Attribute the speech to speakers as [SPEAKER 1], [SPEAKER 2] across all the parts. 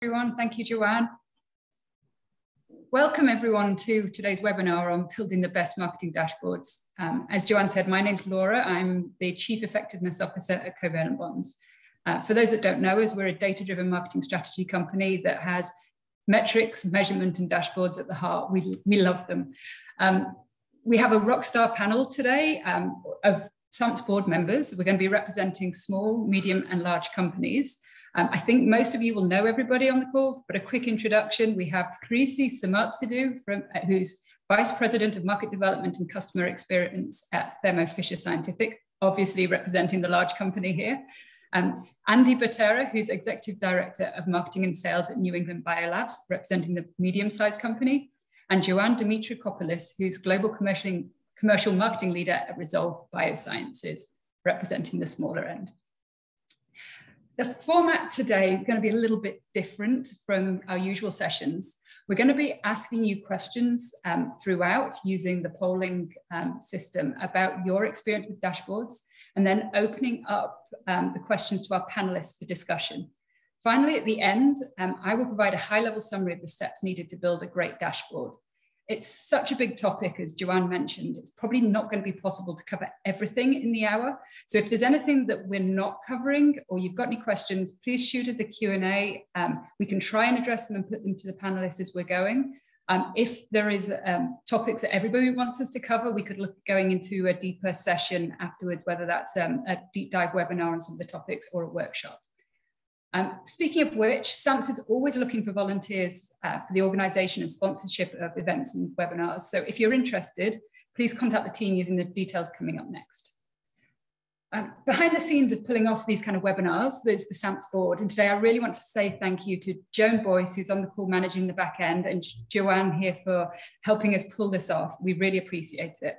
[SPEAKER 1] Everyone. Thank you, Joanne. Welcome everyone to today's webinar on building the best marketing dashboards. As Joanne said, my name's Laura. I'm the Chief Effectiveness Officer at Covalent Bonds. For those that don't know us, we're a data-driven marketing strategy company that has metrics, measurement, and dashboards at the heart. We love them. We have a rockstar panel today of SAMPS board members. We're going to be representing small, medium, and large companies. I think most of you will know everybody on the call, but a quick introduction. We have Krisi Samatsidou, who's Vice President of Market Development and Customer Experience at Thermo Fisher Scientific, obviously representing the large company here. Andy Butera, who's Executive Director of Marketing and Sales at New England Biolabs, representing the medium-sized company. And Joanne Dimitrakopoulos, who's Global Commercial Marketing Leader at Resolve Biosciences, representing the smaller end. The format today is going to be a little bit different from our usual sessions. We're going to be asking you questions throughout using the polling system about your experience with dashboards, and then opening up the questions to our panelists for discussion. Finally, at the end, I will provide a high-level summary of the steps needed to build a great dashboard. It's such a big topic, as Joanne mentioned. It's probably not going to be possible to cover everything in the hour. So if there's anything that we're not covering or you've got any questions, please shoot us a Q&A. We can try and address them and put them to the panelists as we're going. If there is topics that everybody wants us to cover, we could look at going into a deeper session afterwards, whether that's a deep dive webinar on some of the topics or a workshop. Speaking of which, SAMPS is always looking for volunteers for the organisation and sponsorship of events and webinars. So if you're interested, please contact the team using the details coming up next. Behind the scenes of pulling off these kind of webinars, there's the SAMPS board. And today I really want to say thank you to Joan Boyce, who's on the call managing the back end, and Joanne here for helping us pull this off. We really appreciate it.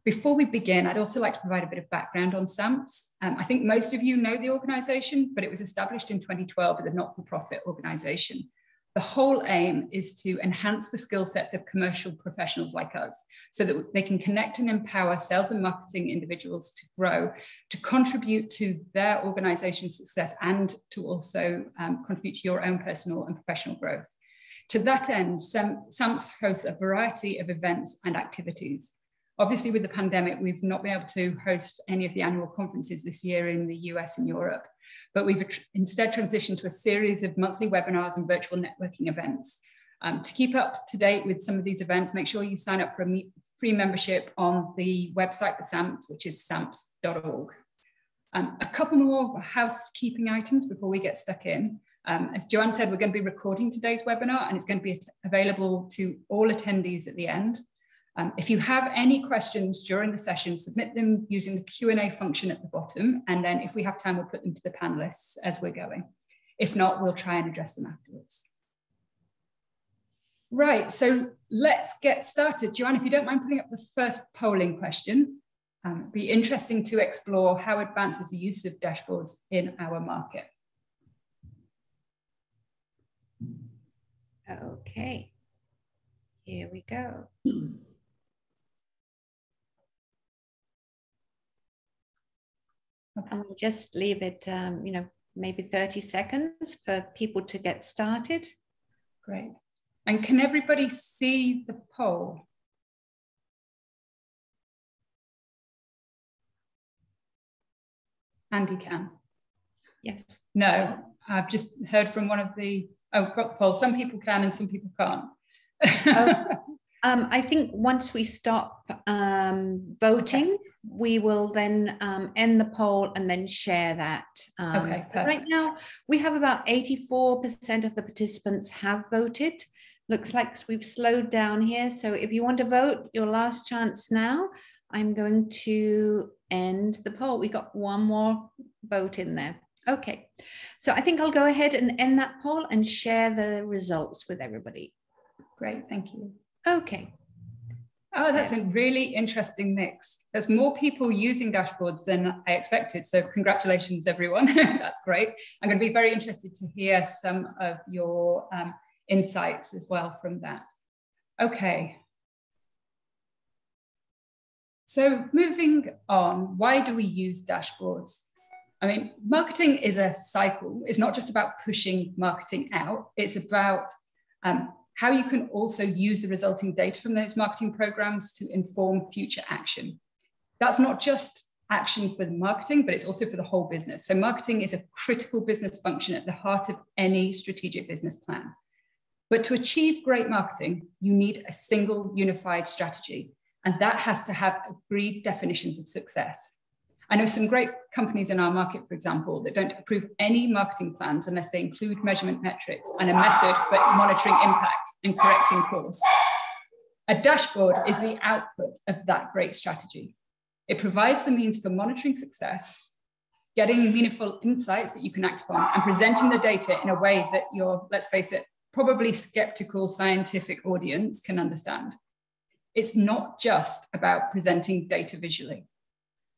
[SPEAKER 1] Before we begin, I'd also like to provide a bit of background on SAMPS. I think most of you know the organisation, but it was established in 2012 as a not-for-profit organisation. The whole aim is to enhance the skill sets of commercial professionals like us so that they can connect and empower sales and marketing individuals to grow, to contribute to their organisation's success, and to also contribute to your own personal and professional growth. To that end, SAMPS hosts a variety of events and activities. Obviously, with the pandemic, we've not been able to host any of the annual conferences this year in the US and Europe, but we've instead transitioned to a series of monthly webinars and virtual networking events. To keep up to date with some of these events, make sure you sign up for a free membership on the website for SAMPS, which is samps.org. A couple more housekeeping items before we get stuck in. As Joanne said, we're going to be recording today's webinar, and it's going to be available to all attendees at the end. If you have any questions during the session, submit them using the Q&A function at the bottom, and then if we have time, we'll put them to the panelists as we're going. If not, we'll try and address them afterwards. Right, so let's get started. Joanne, if you don't mind putting up the first polling question, it'd be interesting to explore how advances the use of dashboards in our market.
[SPEAKER 2] Okay, here we go. And we'll just leave it, maybe 30 seconds for people to get started.
[SPEAKER 1] Great. And can everybody see the poll? Andy can.
[SPEAKER 2] Yes.
[SPEAKER 1] No, I've just heard from one of the, got the poll. Some people can and some people can't.
[SPEAKER 2] I think once we stop voting, we will then end the poll and then share that.
[SPEAKER 1] Okay,
[SPEAKER 2] right now, we have about 84% of the participants have voted. Looks like we've slowed down here. So if you want to vote, your last chance now. I'm going to end the poll. We got one more vote in there. Okay, so I think I'll go ahead and end that poll and share the results with everybody.
[SPEAKER 1] Great, thank you.
[SPEAKER 2] Okay.
[SPEAKER 1] Oh, that's a really interesting mix. There's more people using dashboards than I expected. So congratulations, everyone. That's great. I'm going to be very interested to hear some of your insights as well from that. Okay. So moving on, why do we use dashboards? I mean, marketing is a cycle. It's not just about pushing marketing out. It's about how you can also use the resulting data from those marketing programs to inform future action. That's not just action for the marketing, but it's also for the whole business. So marketing is a critical business function at the heart of any strategic business plan. But to achieve great marketing, you need a single unified strategy, and that has to have agreed definitions of success. I know some great companies in our market, for example, that don't approve any marketing plans unless they include measurement metrics and a method for monitoring impact and correcting course. A dashboard is the output of that great strategy. It provides the means for monitoring success, getting meaningful insights that you can act upon, and presenting the data in a way that your, let's face it, probably skeptical scientific audience can understand. It's not just about presenting data visually.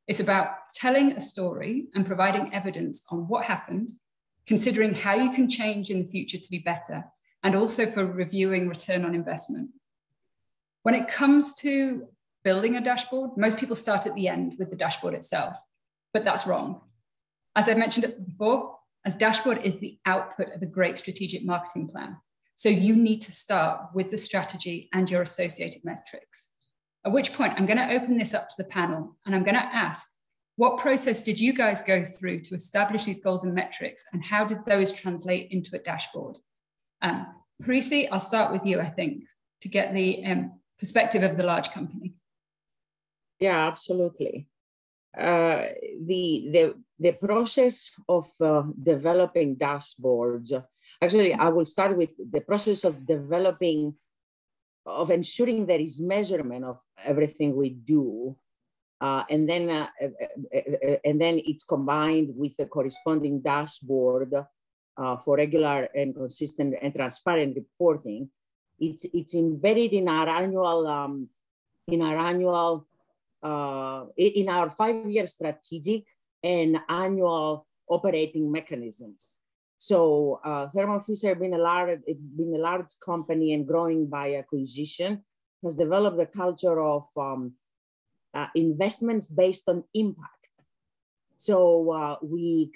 [SPEAKER 1] It's about telling a story and providing evidence on what happened, considering how you can change in the future to be better, and also for reviewing return on investment. When it comes to building a dashboard, most people start at the end with the dashboard itself, but that's wrong. As I mentioned before, a dashboard is the output of a great strategic marketing plan. So you need to start with the strategy and your associated metrics. At which point I'm going to open this up to the panel and I'm going to ask, what process did you guys go through to establish these goals and metrics, and how did those translate into a dashboard? Parisi, I'll start with you, I think, to get the perspective of the large company.
[SPEAKER 3] Yeah, absolutely. The process of developing dashboards, actually, I will start with the process of ensuring there is measurement of everything we do, and then it's combined with the corresponding dashboard for regular and consistent and transparent reporting. It's embedded in our annual in our 5-year strategic and annual operating mechanisms. So Thermo Fisher, being a large company and growing by acquisition, has developed a culture of investments based on impact. So we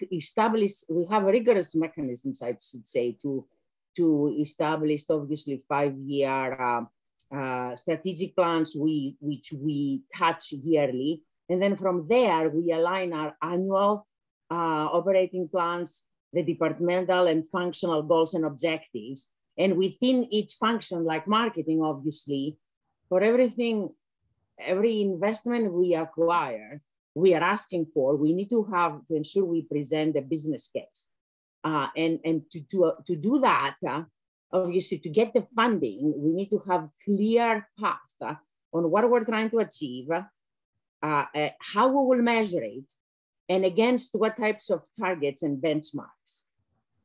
[SPEAKER 3] have rigorous mechanisms, I should say, to establish obviously 5-year strategic plans which we touch yearly. And then from there, we align our annual operating plans, the departmental and functional goals and objectives. And within each function, like marketing, obviously, for every investment we acquire, we are asking for, we need to ensure we present a business case. And to do that, obviously, to get the funding, we need to have clear path on what we're trying to achieve, how we will measure it, and against what types of targets and benchmarks.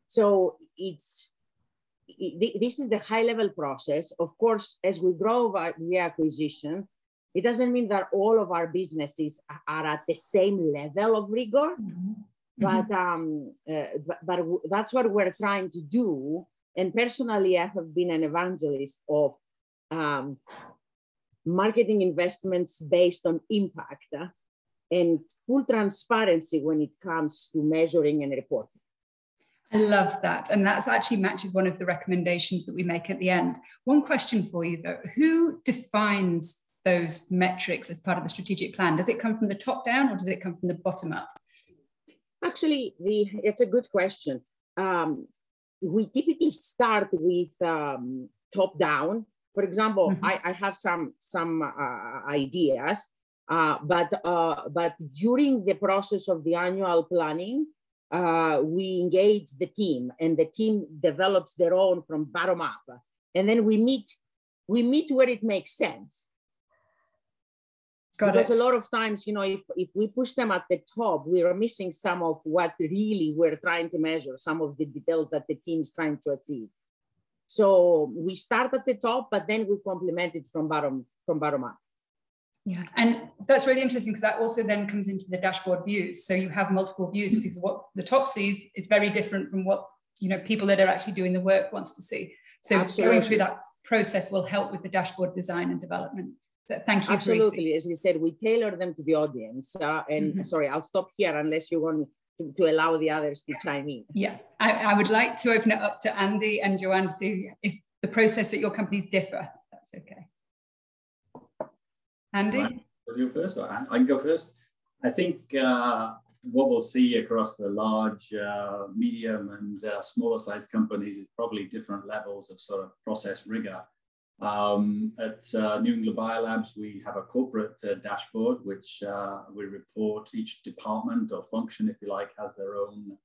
[SPEAKER 3] So this is the high-level process. Of course, as we grow via acquisition, it doesn't mean that all of our businesses are at the same level of rigor, but that's what we're trying to do. And personally, I have been an evangelist of marketing investments based on impact and full transparency when it comes to measuring and reporting.
[SPEAKER 1] I love that. And that's actually matches one of the recommendations that we make at the end. One question for you though, who defines those metrics as part of the strategic plan? Does it come from the top down or does it come from the bottom up? Actually,
[SPEAKER 3] it's a good question. We typically start with top down. For example, I have some ideas, but during the process of the annual planning, we engage the team, and the team develops their own from bottom up, and then we meet where it makes sense. Because a lot of times, if we push them at the top, we are missing some of what really we're trying to measure, some of the details that the team is trying to achieve. So we start at the top, but then we complement it from bottom up.
[SPEAKER 1] Yeah, and that's really interesting because that also then comes into the dashboard views. So you have multiple views because what the top sees is very different from what people that are actually doing the work wants to see. So Absolutely. Going through that process will help with the dashboard design and development. So thank you.
[SPEAKER 3] Absolutely, as you said, we tailor them to the audience. Sorry, I'll stop here unless you want to allow the others to chime in.
[SPEAKER 1] Yeah, I would like to open it up to Andy and Joanne to see if the process at your companies differ. That's okay. Andy?
[SPEAKER 4] You first, or I can go first. I think what we'll see across the large, medium, and smaller size companies is probably different levels of sort of process rigor. At New England Biolabs, we have a corporate dashboard, which we report. Each department or function, if you like, has their own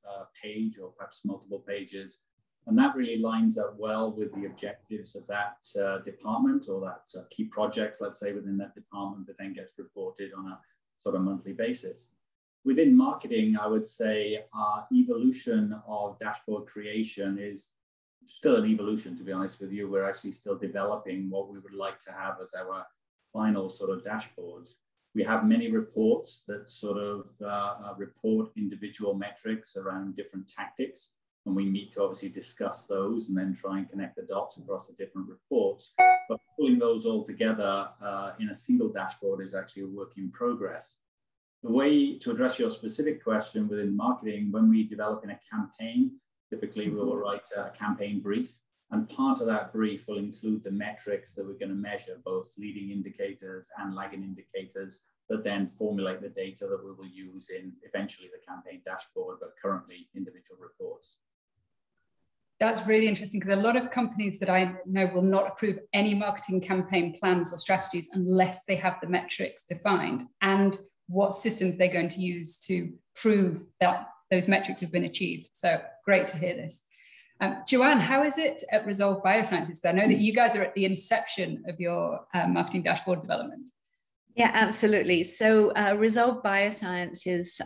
[SPEAKER 4] page or perhaps multiple pages. And that really lines up well with the objectives of that department or that key projects, let's say, within that department that then gets reported on a sort of monthly basis. Within marketing, I would say our evolution of dashboard creation is still an evolution, to be honest with you. We're actually still developing what we would like to have as our final sort of dashboards. We have many reports that sort of report individual metrics around different tactics. And we meet to obviously discuss those and then try and connect the dots across the different reports. But pulling those all together in a single dashboard is actually a work in progress. The way to address your specific question within marketing, when we develop in a campaign, typically we will write a campaign brief. And part of that brief will include the metrics that we're going to measure, both leading indicators and lagging indicators, that then formulate the data that we will use in eventually the campaign dashboard, but currently individual reports.
[SPEAKER 1] That's really interesting, because a lot of companies that I know will not approve any marketing campaign plans or strategies unless they have the metrics defined and what systems they're going to use to prove that those metrics have been achieved. So great to hear this. Joanne, how is it at Resolve Biosciences? I know that you guys are at the inception of your marketing dashboard development.
[SPEAKER 2] Yeah, absolutely. So Resolve Biosciences,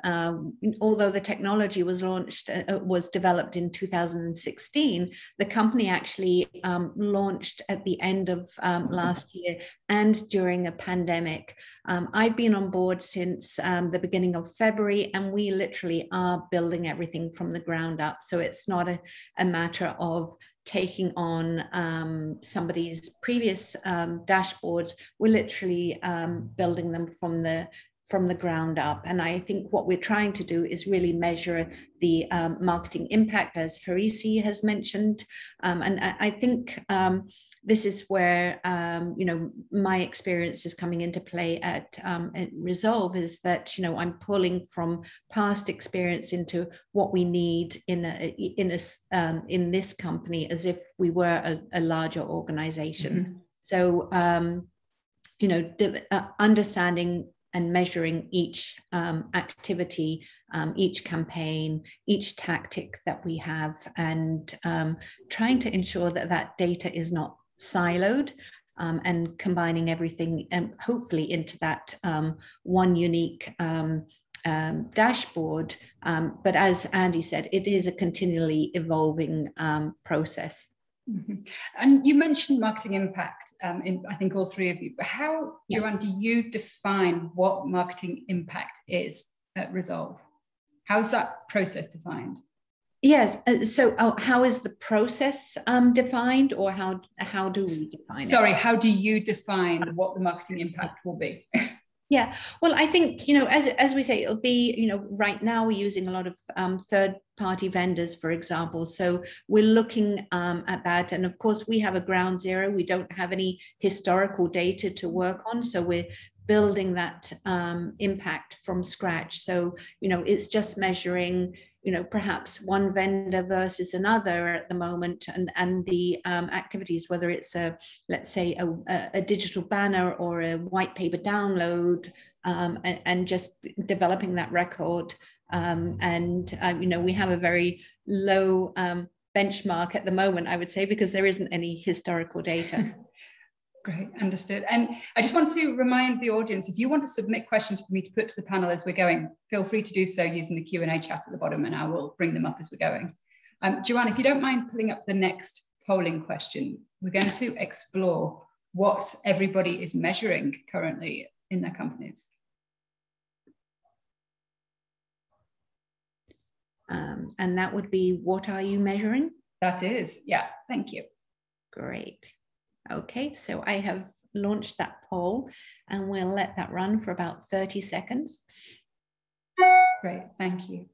[SPEAKER 2] although the technology was developed in 2016, the company actually launched at the end of last year and during a pandemic. I've been on board since the beginning of February, and we literally are building everything from the ground up. So it's not a matter of taking on somebody's previous dashboards. We're literally building them from the ground up. And I think what we're trying to do is really measure the marketing impact, as Harisi has mentioned. And I think this is where, my experience is coming into play at Resolve, is that, I'm pulling from past experience into what we need in this company, as if we were a larger organization. Mm-hmm. So, understanding and measuring each activity, each campaign, each tactic that we have, and trying to ensure that that data is not siloed, and combining everything hopefully into that one unique dashboard. But as Andy said, it is a continually evolving process.
[SPEAKER 1] Mm-hmm. And you mentioned marketing impact in, I think, all three of you. But how, Joanne, do you define what marketing impact is at Resolve? How's that process defined?
[SPEAKER 2] Yes. So how is the process defined, or how do we define it?
[SPEAKER 1] Sorry, how do you define what the marketing impact will be?
[SPEAKER 2] Yeah, well, I think, as we say, right now we're using a lot of third-party vendors, for example. So we're looking at that. And of course, we have a ground zero. We don't have any historical data to work on. So we're building that impact from scratch. So, it's just measuring, perhaps one vendor versus another at the moment, and the activities, whether it's let's say a digital banner or a white paper download, and just developing that record. We have a very low benchmark at the moment, I would say, because there isn't any historical data.
[SPEAKER 1] Great, understood. And I just want to remind the audience, if you want to submit questions for me to put to the panel as we're going, feel free to do so using the Q&A chat at the bottom, and I will bring them up as we're going. Joanne, if you don't mind pulling up the next polling question, we're going to explore what everybody is measuring currently in their companies.
[SPEAKER 2] And that would be, what are you measuring?
[SPEAKER 1] That is, yeah, thank you.
[SPEAKER 2] Great. Okay, so I have launched that poll, and we'll let that run for about 30 seconds.
[SPEAKER 1] Great, thank you.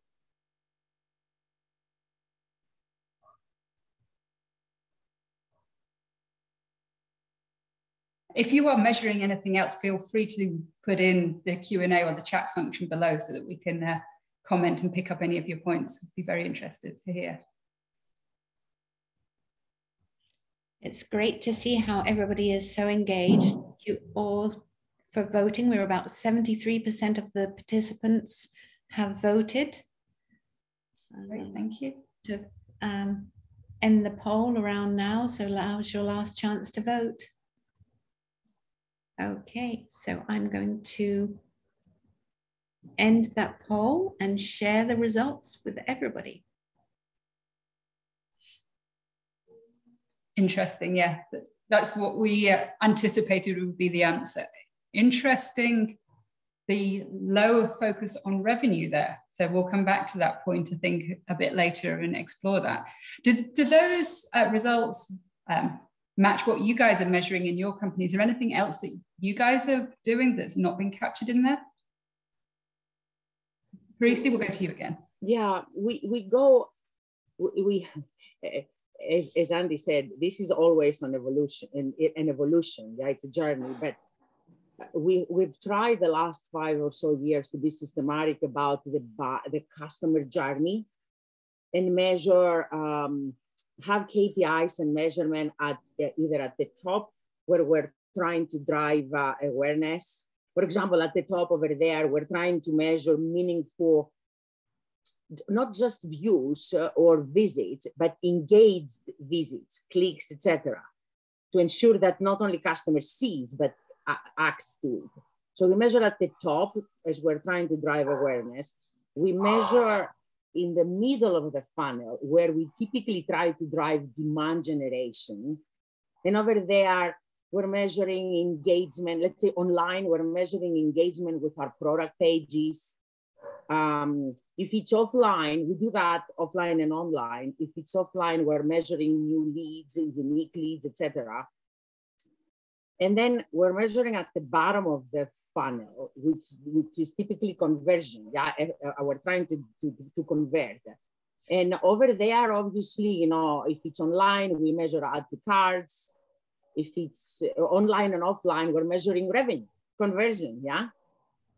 [SPEAKER 1] If you are measuring anything else, feel free to put in the Q&A or the chat function below so that we can comment and pick up any of your points. I'd be very interested to hear.
[SPEAKER 2] It's great to see how everybody is so engaged. Thank you all for voting. We're about 73% of the participants have voted.
[SPEAKER 1] Great, thank you.
[SPEAKER 2] To end the poll around now, so now's your last chance to vote. Okay, so I'm going to end that poll and share the results with everybody.
[SPEAKER 1] Interesting, yeah. That's what we anticipated would be the answer. Interesting, the lower focus on revenue there. So we'll come back to that point, I think, a bit later and explore that. Do those results match what you guys are measuring in your company? Is there anything else that you guys are doing that's not been captured in there? Parisi, we'll go to you again.
[SPEAKER 3] Yeah, as Andy said, this is always an evolution, yeah, it's a journey, but we've tried the last 5 or so years to be systematic about the customer journey and measure, have KPIs and measurement at either at the top where we're trying to drive awareness. For example, at the top over there, we're trying to measure meaningful, not just views or visits, but engaged visits, clicks, etc., to ensure that not only customer sees, but acts to it. So we measure at the top as we're trying to drive awareness. We measure in the middle of the funnel where we typically try to drive demand generation. And over there, we're measuring engagement. Let's say online, we're measuring engagement with our product pages. If it's offline, we do that offline and online. If it's offline, we're measuring new leads, unique leads, etc. And then we're measuring at the bottom of the funnel, which is typically conversion. Yeah, we're trying to convert. And over there, obviously, you know, if it's online, we measure add to cards. If it's online and offline, we're measuring revenue, conversion, yeah?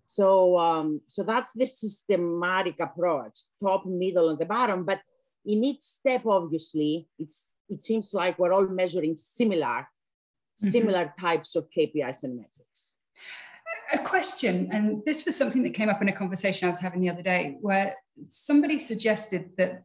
[SPEAKER 3] So, so that's the systematic approach, top, middle, and the bottom. But in each step, obviously, it seems like we're all measuring similar types of KPIs and metrics.
[SPEAKER 1] A question, and this was something that came up in a conversation I was having the other day, where somebody suggested that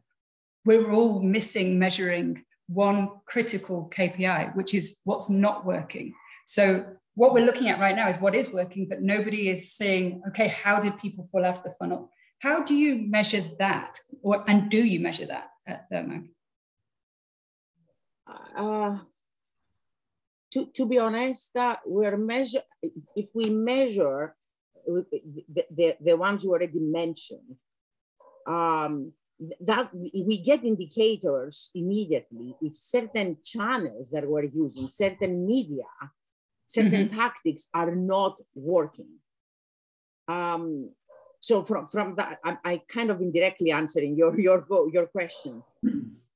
[SPEAKER 1] we're all missing measuring one critical KPI, which is what's not working. So what we're looking at right now is what is working, but nobody is saying, okay, how did people fall out of the funnel? How do you measure that? And do you measure that at Thermo?
[SPEAKER 3] To be honest, if we measure the ones you already mentioned, that we get indicators immediately if certain channels that we're using, certain media, certain tactics are not working. So from that, I kind of indirectly answering your question.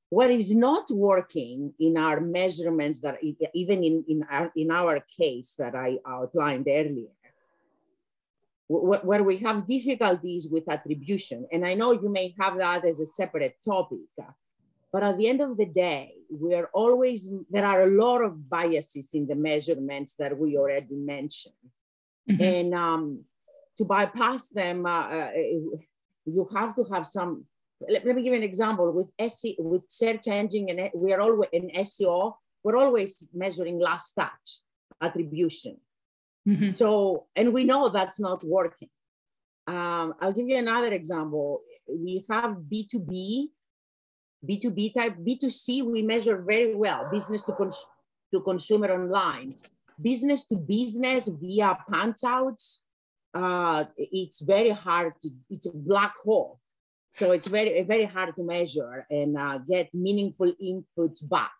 [SPEAKER 3] What is not working in our measurements, that even in our case that I outlined earlier, where we have difficulties with attribution, and I know you may have that as a separate topic, but at the end of the day, there are a lot of biases in the measurements that we already mentioned. And to bypass them, you have to have some. Let me give you an example with search engine, and we are always in SEO. We're always measuring last touch attribution. So, and we know that's not working. I'll give you another example. We have B2B type, B2C. We measure very well, business to consumer online, business to business via punch outs. It's very hard it's a black hole. So it's very, very hard to measure and get meaningful inputs back.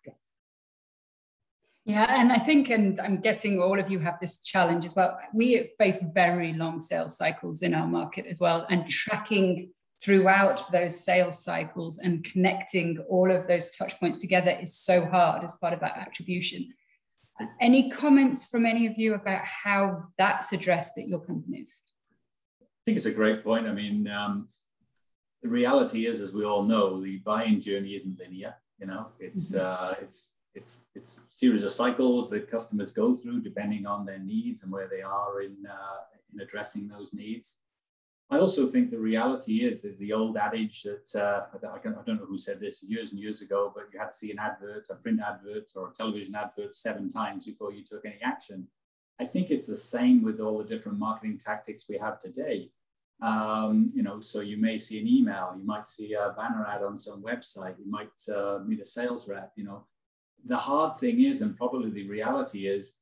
[SPEAKER 1] Yeah, and I think, and I'm guessing all of you have this challenge as well. We face very long sales cycles in our market as well, and tracking throughout those sales cycles and connecting all of those touch points together is so hard as part of that attribution. Any comments from any of you about how that's addressed at your companies?
[SPEAKER 4] I think it's a great point. I mean, the reality is, as we all know, the buying journey isn't linear. You know, it's a series of cycles that customers go through depending on their needs and where they are in addressing those needs. I also think the reality is there's the old adage that I don't know who said this years and years ago, but you had to see an advert, a print advert or a television advert 7 times before you took any action. I think it's the same with all the different marketing tactics we have today. You know, so you may see an email, you might see a banner ad on some website, you might meet a sales rep. You know, the hard thing is, and probably the reality is,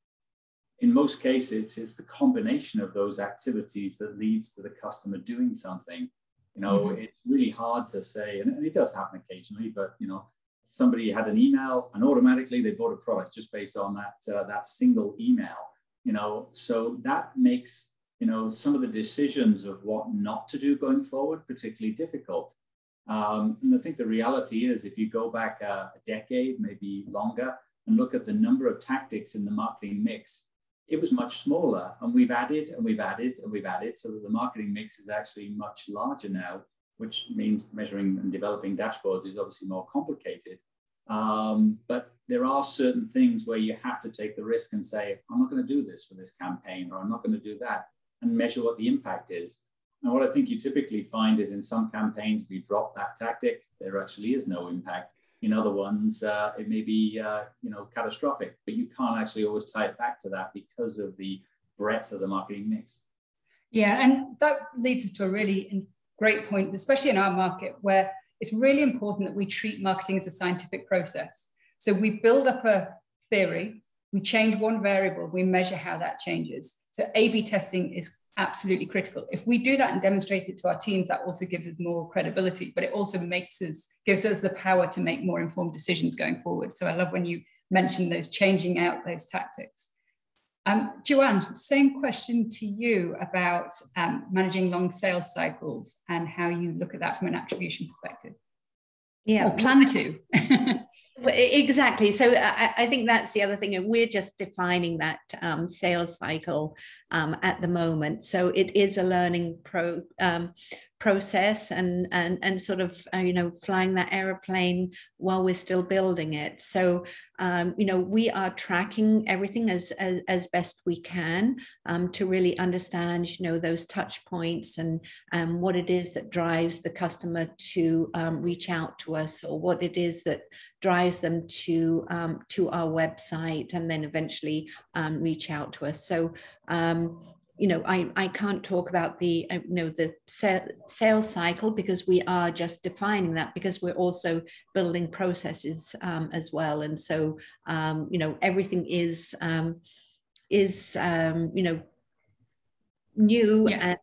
[SPEAKER 4] in most cases, it's the combination of those activities that leads to the customer doing something. You know, it's really hard to say, and it does happen occasionally, but, you know, somebody had an email and automatically they bought a product just based on that single email, you know, so that makes, you know, some of the decisions of what not to do going forward particularly difficult. And I think the reality is, if you go back a decade, maybe longer, and look at the number of tactics in the marketing mix, it was much smaller, and we've added and we've added and we've added, so that the marketing mix is actually much larger now, which means measuring and developing dashboards is obviously more complicated. But there are certain things where you have to take the risk and say, I'm not going to do this for this campaign, or I'm not going to do that, and measure what the impact is. And what I think you typically find is, in some campaigns, if you drop that tactic, there actually is no impact. In other ones, it may be you know, catastrophic, but you can't actually always tie it back to that because of the breadth of the marketing mix.
[SPEAKER 1] Yeah, and that leads us to a really great point, especially in our market, where it's really important that we treat marketing as a scientific process. So we build up a theory, we change one variable, we measure how that changes. So A/B testing is absolutely critical. If we do that and demonstrate it to our teams, that also gives us more credibility, but it also gives us the power to make more informed decisions going forward. So I love when you mentioned those, changing out those tactics. Joanne, same question to you about managing long sales cycles and how you look at that from an attribution perspective.
[SPEAKER 2] Yeah,
[SPEAKER 1] or plan to.
[SPEAKER 2] Exactly. So I think that's the other thing, and we're just defining that sales cycle at the moment. So it is a learning process and sort of you know, flying that aeroplane while we're still building it. So you know, we are tracking everything as best we can to really understand, you know, those touch points and what it is that drives the customer to reach out to us, or what it is that drives them to our website and then eventually reach out to us. So you know, I can't talk about the you know, the sales cycle, because we are just defining that, because we're also building processes as well. And so you know, everything is you know, new, yeah,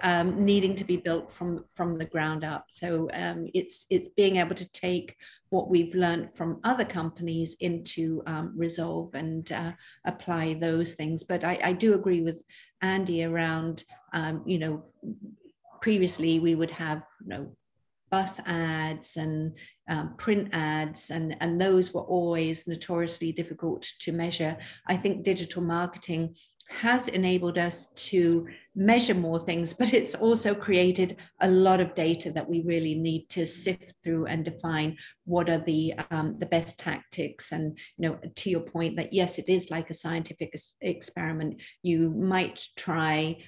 [SPEAKER 2] and needing to be built from the ground up. So it's being able to take what we've learned from other companies into Resolve and apply those things. But I do agree with Andy around, you know, previously we would have, you know, bus ads and print ads, and those were always notoriously difficult to measure. I think digital marketing has enabled us to measure more things, but it's also created a lot of data that we really need to sift through and define what are the best tactics. And, you know, to your point that yes, it is like a scientific experiment. You might try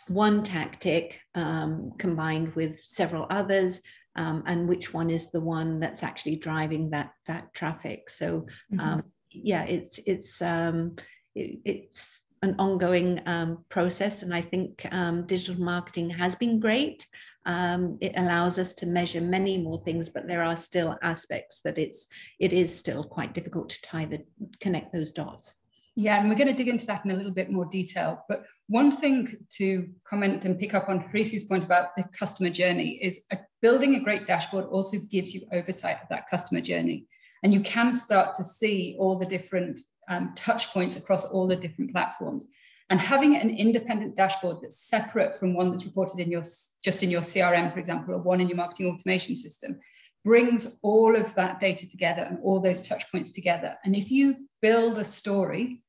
[SPEAKER 2] one tactic combined with several others, and which one is the one that's actually driving that traffic. So yeah, it's an ongoing process, and I think digital marketing has been great. It allows us to measure many more things, but there are still aspects that it is still quite difficult to connect those dots.
[SPEAKER 1] Yeah, and we're going to dig into that in a little bit more detail. But one thing to comment and pick up on Parisi's point about the customer journey is building a great dashboard also gives you oversight of that customer journey. And you can start to see all the different touch points across all the different platforms. And having an independent dashboard that's separate from one that's reported in your CRM, for example, or one in your marketing automation system, brings all of that data together and all those touch points together. And if you build a story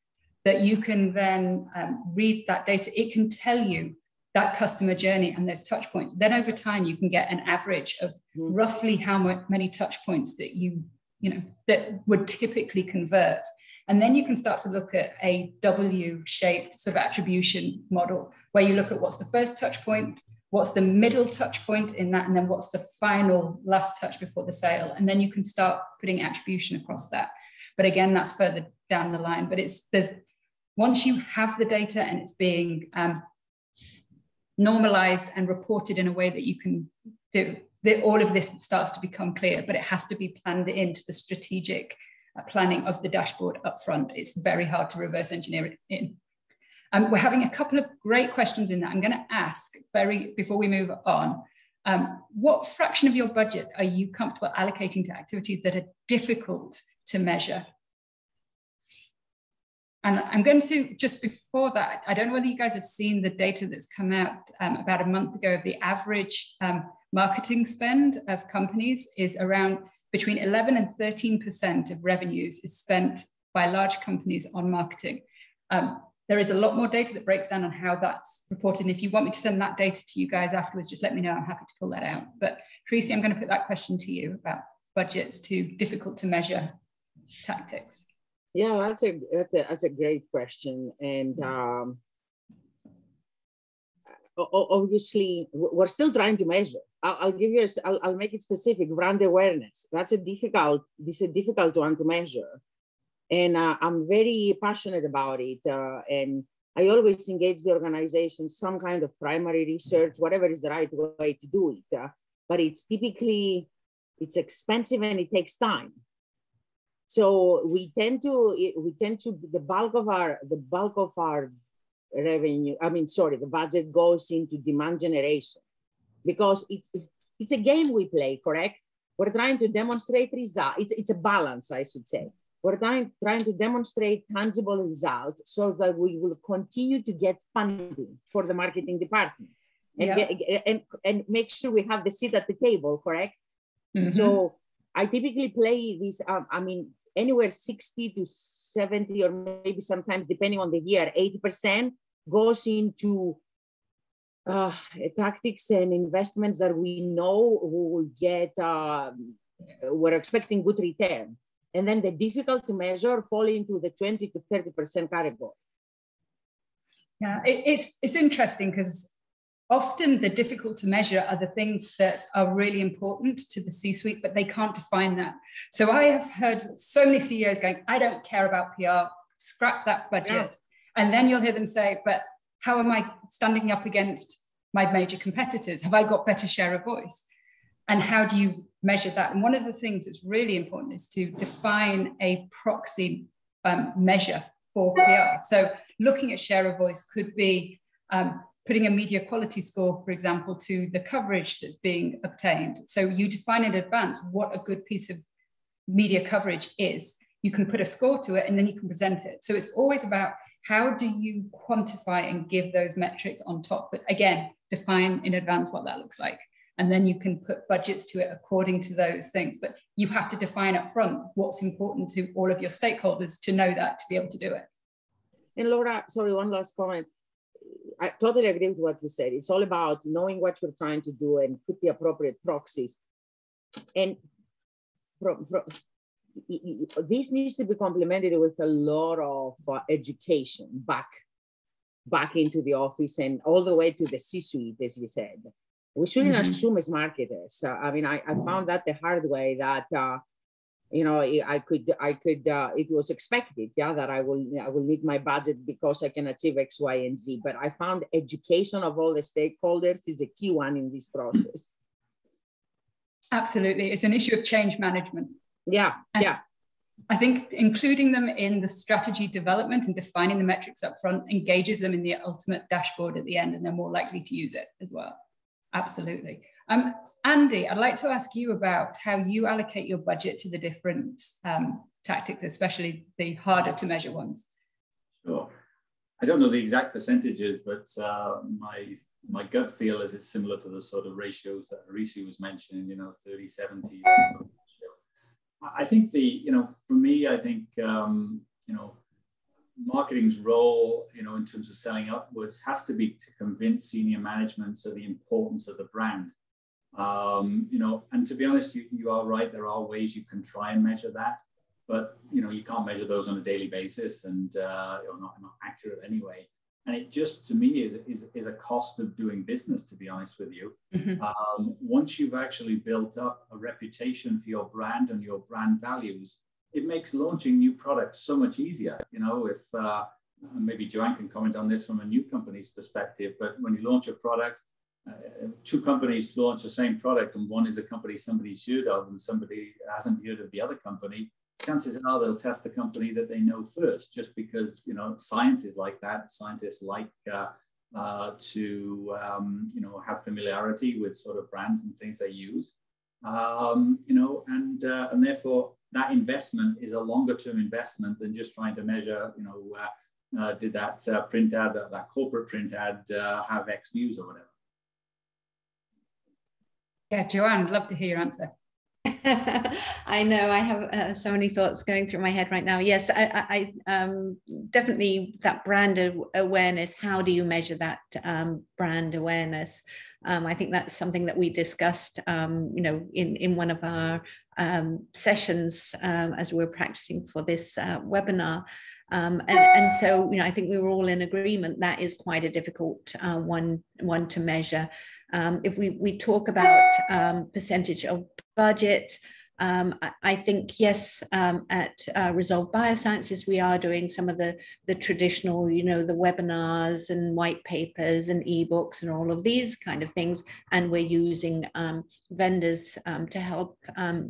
[SPEAKER 1] that you can then read that data, it can tell you that customer journey and those touch points. Then over time, you can get an average of roughly how many touch points that that would typically convert. And then you can start to look at a W-shaped sort of attribution model, where you look at what's the first touch point, what's the middle touch point in that, and then what's the final last touch before the sale. And then you can start putting attribution across that. But again, that's further down the line. But once you have the data and it's being normalized and reported in a way that you can do, all of this starts to become clear, but it has to be planned into the strategic planning of the dashboard up front. It's very hard to reverse engineer it in. We're having a couple of great questions in that. I'm going to ask before we move on, what fraction of your budget are you comfortable allocating to activities that are difficult to measure? And I'm going to, just before that, I don't know whether you guys have seen the data that's come out about a month ago of the average marketing spend of companies is around between 11 and 13% of revenues is spent by large companies on marketing. There is a lot more data that breaks down on how that's reported. And if you want me to send that data to you guys afterwards, just let me know. I'm happy to pull that out. But Tracy, I'm going to put that question to you about budgets to difficult to measure tactics.
[SPEAKER 3] Yeah, that's a great question. And obviously, we're still trying to measure. I'll make it specific. Brand awareness. This is a difficult one to measure. And I'm very passionate about it. And I always engage the organization, some kind of primary research, whatever is the right way to do it. But it's expensive and it takes time. So the bulk of our revenue, the budget goes into demand generation, because it's a game we play, correct? We're trying to demonstrate results. It's a balance, I should say. We're trying to demonstrate tangible results so that we will continue to get funding for the marketing department and make sure we have the seat at the table, correct? Mm-hmm. So I typically play this, anywhere 60 to 70, or maybe sometimes depending on the year, 80% goes into tactics and investments that we know will get, we're expecting good return. And then the difficult to measure fall into the 20 to 30% category.
[SPEAKER 1] Yeah, it's interesting because often the difficult to measure are the things that are really important to the C-suite, but they can't define that. So I have heard so many CEOs going, I don't care about PR, scrap that budget. Yeah. And then you'll hear them say, but how am I standing up against my major competitors? Have I got better share of voice? And how do you measure that? And one of the things that's really important is to define a proxy measure for PR. So looking at share of voice could be putting a media quality score, for example, to the coverage that's being obtained. So you define in advance what a good piece of media coverage is. You can put a score to it and then you can present it. So it's always about how do you quantify and give those metrics on top, but again, define in advance what that looks like. And then you can put budgets to it according to those things. But you have to define up front what's important to all of your stakeholders to know that, to be able to do it.
[SPEAKER 3] And Laura, sorry, one last comment. I totally agree with what you said. It's all about knowing what you're trying to do and put the appropriate proxies. And this needs to be complemented with a lot of education back into the office and all the way to the C-suite, as you said. We shouldn't assume as marketers. I found that the hard way that, it was expected, that I will need my budget because I can achieve X, Y, and Z. But I found education of all the stakeholders is a key one in this process.
[SPEAKER 1] Absolutely. It's an issue of change management.
[SPEAKER 3] Yeah.
[SPEAKER 1] I think including them in the strategy development and defining the metrics up front engages them in the ultimate dashboard at the end, and they're more likely to use it as well. Absolutely. Andy, I'd like to ask you about how you allocate your budget to the different tactics, especially the harder to measure ones.
[SPEAKER 4] Sure. I don't know the exact percentages, but my gut feel is it's similar to the sort of ratios that Arisi was mentioning, 30, 70. That sort of ratio. I think for me, I think, marketing's role, in terms of selling upwards has to be to convince senior management of the importance of the brand. And to be honest, you are right. There are ways you can try and measure that, but you can't measure those on a daily basis, and not accurate anyway. And it just, to me, is a cost of doing business, to be honest with you. Mm-hmm. Once you've actually built up a reputation for your brand and your brand values, it makes launching new products so much easier. If maybe Joanne can comment on this from a new company's perspective, but when you launch a product, two companies launch the same product, and one is a company somebody's heard of and somebody hasn't heard of the other company, chances are they'll test the company that they know first, just because science is like that. Scientists like to have familiarity with sort of brands and things they use, and therefore that investment is a longer term investment than just trying to measure, did that print ad, that corporate print ad have X views or whatever.
[SPEAKER 1] Yeah, Joanne, I'd love to hear your answer.
[SPEAKER 2] I know I have so many thoughts going through my head right now. Yes, I definitely that brand awareness. How do you measure that brand awareness? I think that's something that we discussed, in one of our sessions as we were practicing for this webinar. And so, I think we were all in agreement that is quite a difficult one to measure. If we talk about percentage of budget, I think, yes, at Resolve Biosciences, we are doing some of the traditional, the webinars and white papers and ebooks and all of these kind of things. And we're using vendors to help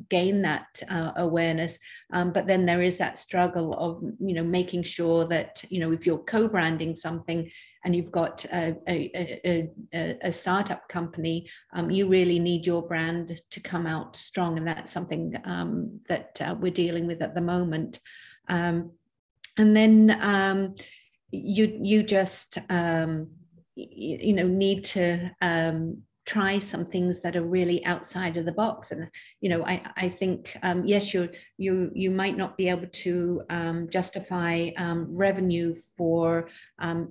[SPEAKER 2] gain that awareness. But then there is that struggle of, making sure that, if you're co-branding something, and you've got a startup company, you really need your brand to come out strong. And that's something that we're dealing with at the moment. And then you just, need to try some things that are really outside of the box. And, I think, yes, you might not be able to justify revenue for,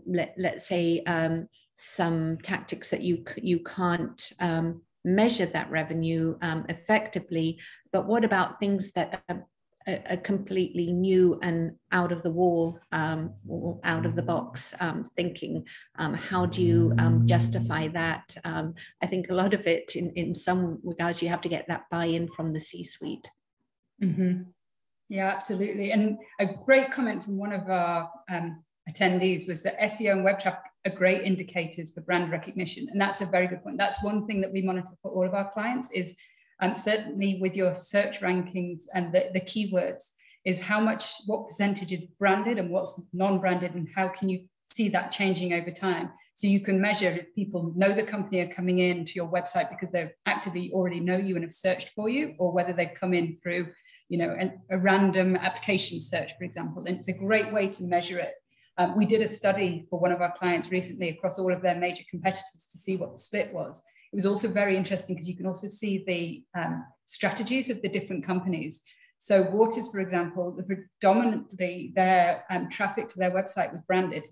[SPEAKER 2] let's say, some tactics that you can't measure that revenue effectively. But what about things that are completely new and out of the wall or out of the box thinking? How do you justify that? I think a lot of it, in some regards, you have to get that buy-in from the C-suite.
[SPEAKER 1] Mm-hmm. Yeah, absolutely. And a great comment from one of our attendees was that SEO and web traffic are great indicators for brand recognition. And that's a very good point. That's one thing that we monitor for all of our clients is certainly with your search rankings and the keywords is what percentage is branded and what's non-branded, and how can you see that changing over time? So you can measure if people know the company are coming in to your website because they actively already know you and have searched for you, or whether they've come in through, a random application search, for example. And it's a great way to measure it. We did a study for one of our clients recently across all of their major competitors to see what the split was. It was also very interesting because you can also see the strategies of the different companies. So Waters, for example, predominantly their traffic to their website was branded.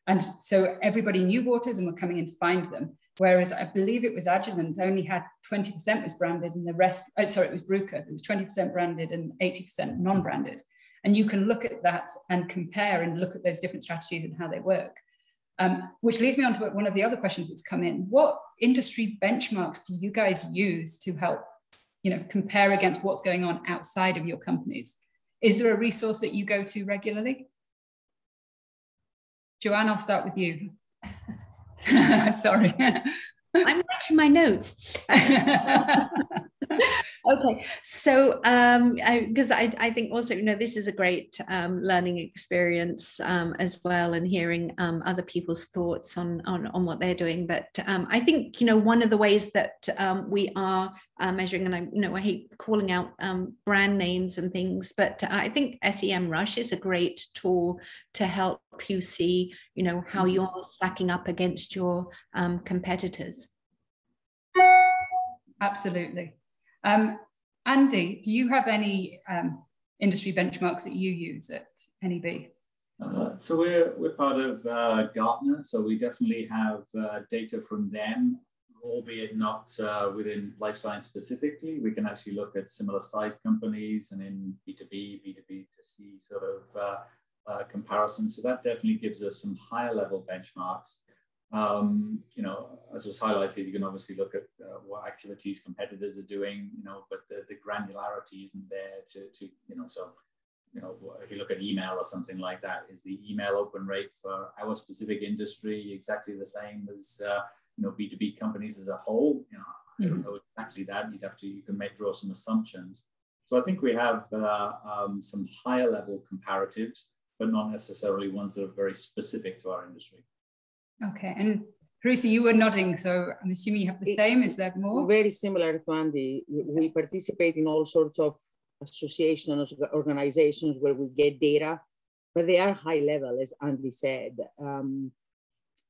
[SPEAKER 1] And so everybody knew Waters and were coming in to find them. Whereas I believe it was Agilent only had 20% was branded, and the rest, it was Bruker, it was 20% branded and 80% non-branded. And you can look at that and compare and look at those different strategies and how they work. Which leads me on to one of the other questions that's come in. What industry benchmarks do you guys use to help, compare against what's going on outside of your companies? Is there a resource that you go to regularly? Joanne, I'll start with you. Sorry.
[SPEAKER 2] I'm writing my notes. Okay, so because I think also, you know, this is a great learning experience as well, and hearing other people's thoughts on what they're doing. But I think, you know, one of the ways that we are measuring, and I hate calling out brand names and things, but I think SEMrush is a great tool to help you see, you know, how you're stacking up against your competitors.
[SPEAKER 1] Absolutely. Andy, do you have any industry benchmarks that you use at NEB?
[SPEAKER 4] So we're part of Gartner, so we definitely have data from them, albeit not within life science specifically. We can actually look at similar size companies and in B2B, B2B2C sort of comparison. So that definitely gives us some higher level benchmarks. You know, as was highlighted, you can obviously look at what activities competitors are doing, you know, but the granularity isn't there to you know, so, you know, if you look at email or something like that, is the email open rate for our specific industry exactly the same as, you know, B2B companies as a whole? You know, I don't know exactly that. You can draw some assumptions. So I think we have some higher level comparatives, but not necessarily ones that are very specific to our industry.
[SPEAKER 1] Okay, and Teresa, you were nodding, so I'm assuming you have the same. Is there more?
[SPEAKER 3] Very similar to Andy. We participate in all sorts of associations, organizations where we get data, but they are high level, as Andy said.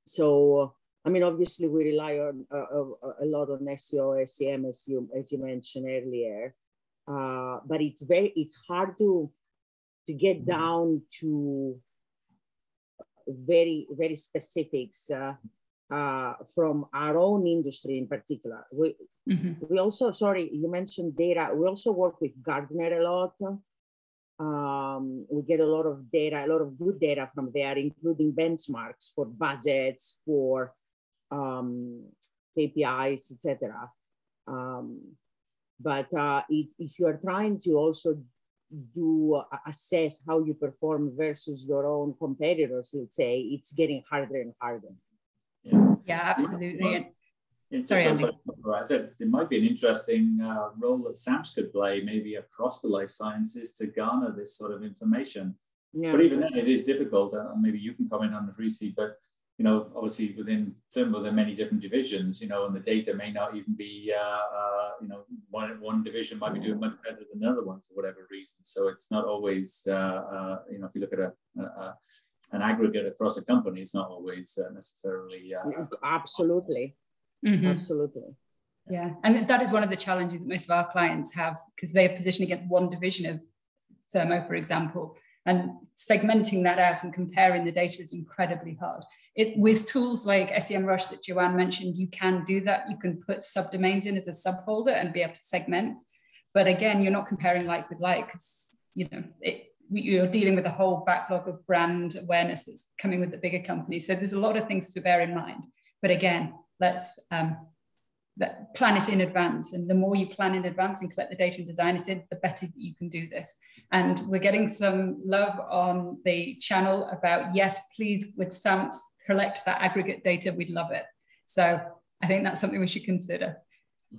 [SPEAKER 3] So, I mean, obviously we rely on a lot on SEO, SEM, as you mentioned earlier, but it's hard to get down to very, very specifics from our own industry in particular. We also, sorry, you mentioned data. We also work with Gartner a lot. We get a lot of data, a lot of good data from there, including benchmarks for budgets, for KPIs, etc. But if you are trying to also assess how you perform versus your own competitors, let's say, it's getting harder and harder.
[SPEAKER 1] Yeah, absolutely.
[SPEAKER 4] Sorry, Andy. I said it might be an interesting role that SAMPS could play, maybe across the life sciences, to garner this sort of information. Yeah. But even then, it is difficult. Maybe you can comment on the Risi, but you know, obviously within Thermo, there are many different divisions, you know, and the data may not even be, you know, one division might be doing much better than another one for whatever reason. So it's not always, you know, if you look at an aggregate across a company, it's not always necessarily.
[SPEAKER 3] Absolutely. Absolutely.
[SPEAKER 1] Yeah, and that is one of the challenges that most of our clients have, because they are positioned against one division of Thermo, for example, and segmenting that out and comparing the data is incredibly hard. With tools like SEMrush that Joanne mentioned, you can do that. You can put subdomains in as a subfolder and be able to segment. But again, you're not comparing like with like, because you know you're dealing with a whole backlog of brand awareness that's coming with the bigger companies. So there's a lot of things to bear in mind. But again, let's plan it in advance. And the more you plan in advance and collect the data and design it in, the better that you can do this. And we're getting some love on the channel about, yes, please, with SAMPS, collect that aggregate data. We'd love it. So I think that's something we should consider.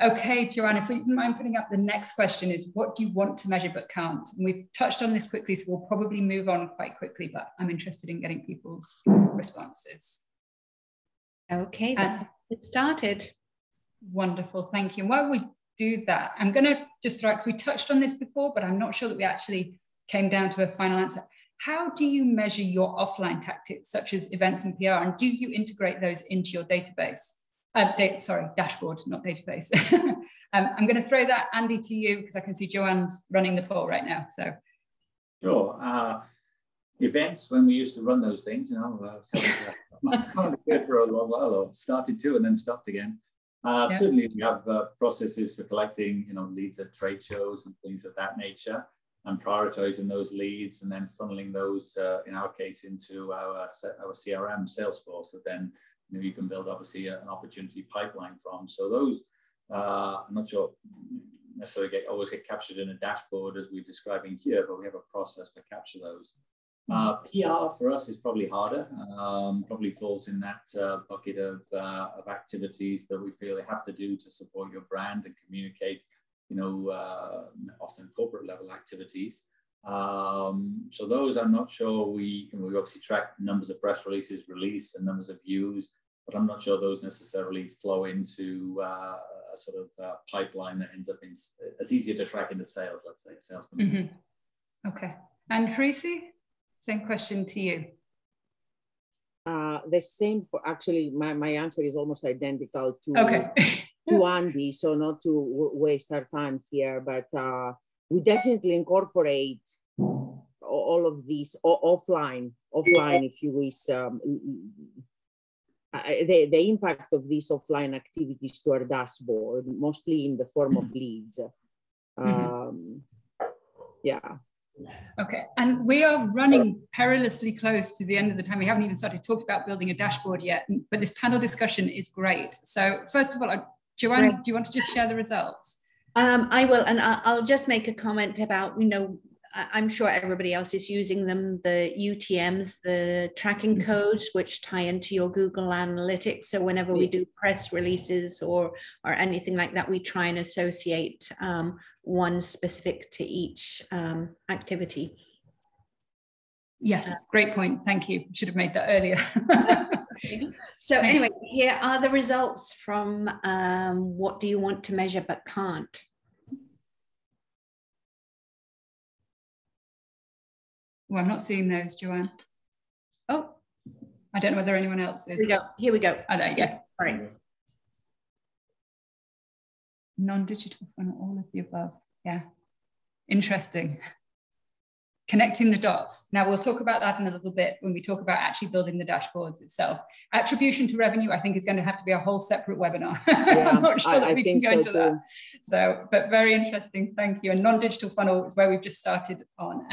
[SPEAKER 1] Okay, Joanne, if we wouldn't mind putting up the next question is, what do you want to measure but can't? And we've touched on this quickly, so we'll probably move on quite quickly, but I'm interested in getting people's responses.
[SPEAKER 2] Okay, then it started.
[SPEAKER 1] Wonderful, thank you. And while we do that, I'm going to just throw out, because we touched on this before, but I'm not sure that we actually came down to a final answer. How do you measure your offline tactics, such as events and PR, and do you integrate those into your database? Dashboard, not database. I'm going to throw that, Andy, to you, because I can see Joanne's running the poll right now. So,
[SPEAKER 4] sure. Events, when we used to run those things, you know, I can't do it for a long while, or started to and then stopped again. Certainly, we have processes for collecting, you know, leads at trade shows and things of that nature, and prioritizing those leads and then funneling those, in our case, into our CRM, Salesforce. So then, you know, you can build obviously an opportunity pipeline from. So those, I'm not sure necessarily always get captured in a dashboard as we're describing here, but we have a process to capture those. PR for us is probably harder, probably falls in that bucket of activities that we feel they have to do to support your brand and communicate often corporate level activities. So those I'm not sure we obviously track numbers of press releases released and numbers of views, but I'm not sure those necessarily flow into a sort of pipeline that ends up in, it's easier to track into sales, let's say, sales.
[SPEAKER 1] Okay. And Hrisi, same question to you.
[SPEAKER 3] The same for, actually, my answer is almost identical to, to Andy, so not to waste our time here, but we definitely incorporate all of these offline, if you wish, the impact of these offline activities to our dashboard, mostly in the form of leads. Yeah.
[SPEAKER 1] Okay, and we are running perilously close to the end of the time. We haven't even started talking about building a dashboard yet, but this panel discussion is great. So first of all, Joanne, do you want to just share the results?
[SPEAKER 2] I will, and I'll just make a comment about, I'm sure everybody else is using them, the UTMs, the tracking codes, which tie into your Google Analytics. So whenever we do press releases or anything like that, we try and associate one specific to each activity.
[SPEAKER 1] Yes, great point. Thank you. Should have made that earlier.
[SPEAKER 2] So anyway, here are the results from what do you want to measure but can't?
[SPEAKER 1] Well, I'm not seeing those, Joanne.
[SPEAKER 2] Oh.
[SPEAKER 1] I don't know whether anyone else is.
[SPEAKER 2] Here we go.
[SPEAKER 1] Oh, there you go.
[SPEAKER 2] All right.
[SPEAKER 1] Non-digital funnel, all of the above. Yeah. Interesting. Connecting the dots. Now, we'll talk about that in a little bit when we talk about actually building the dashboards itself. Attribution to revenue, I think, is going to have to be a whole separate webinar. Yeah, I'm not sure that we can go into that. So, but very interesting. Thank you. And non-digital funnel is where we've just started on.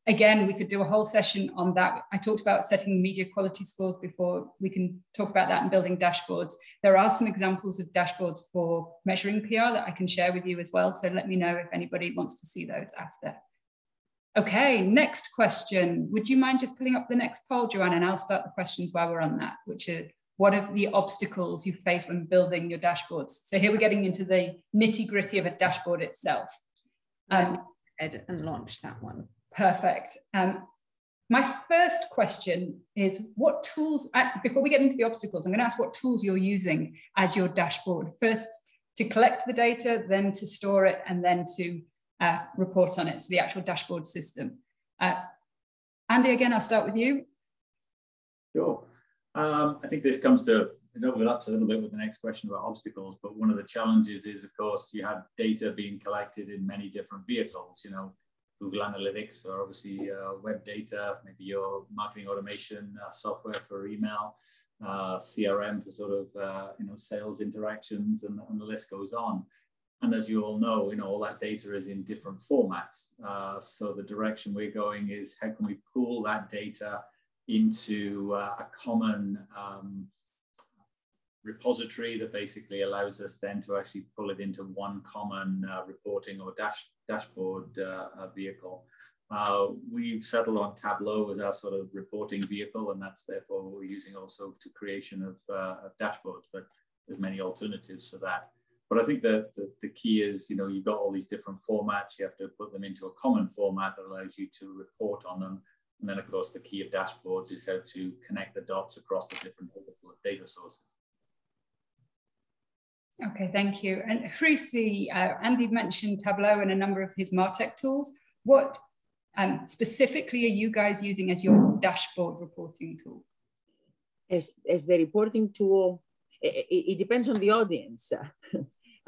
[SPEAKER 1] Again, we could do a whole session on that. I talked about setting media quality scores before. We can talk about that and building dashboards. There are some examples of dashboards for measuring PR that I can share with you as well. So let me know if anybody wants to see those after. Okay, next question. Would you mind just pulling up the next poll, Joanne? And I'll start the questions while we're on that, which are, what are the obstacles you face when building your dashboards? So here we're getting into the nitty gritty of a dashboard itself.
[SPEAKER 2] And launch that one.
[SPEAKER 1] Perfect. My first question is what tools, before we get into the obstacles, I'm going to ask what tools you're using as your dashboard. First, to collect the data, then to store it, and then to report on it, so the actual dashboard system. Andy, again, I'll start with you.
[SPEAKER 4] Sure. I think this comes to, it overlaps a little bit with the next question about obstacles, but one of the challenges is, of course, you have data being collected in many different vehicles, Google Analytics for obviously web data, maybe your marketing automation software for email, CRM for sort of sales interactions, and the list goes on. And as you all know, all that data is in different formats. So the direction we're going is how can we pool that data into a common repository that basically allows us then to actually pull it into one common reporting or dashboard vehicle. We've settled on Tableau as our sort of reporting vehicle, and that's therefore what we're using also to creation of dashboards, but there's many alternatives for that. But I think that the key is, you've got all these different formats, you have to put them into a common format that allows you to report on them. And then, of course, the key of dashboards is how to connect the dots across the different data sources.
[SPEAKER 1] Okay, thank you. And Hrisi, Andy mentioned Tableau and a number of his MarTech tools. What specifically are you guys using as your dashboard reporting tool?
[SPEAKER 3] As the reporting tool, it depends on the audience.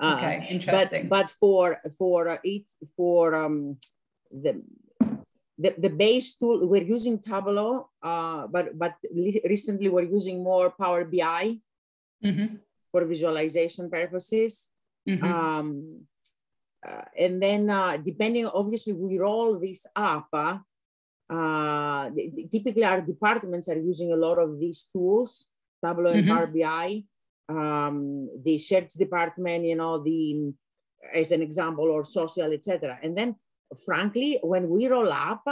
[SPEAKER 1] Okay, interesting.
[SPEAKER 3] But for the base tool, we're using Tableau, but recently we're using more Power BI. For visualization purposes. And then depending, obviously we roll this up. Typically our departments are using a lot of these tools, Tableau and Power BI. The search department, as an example, or social, etc. And then frankly, when we roll up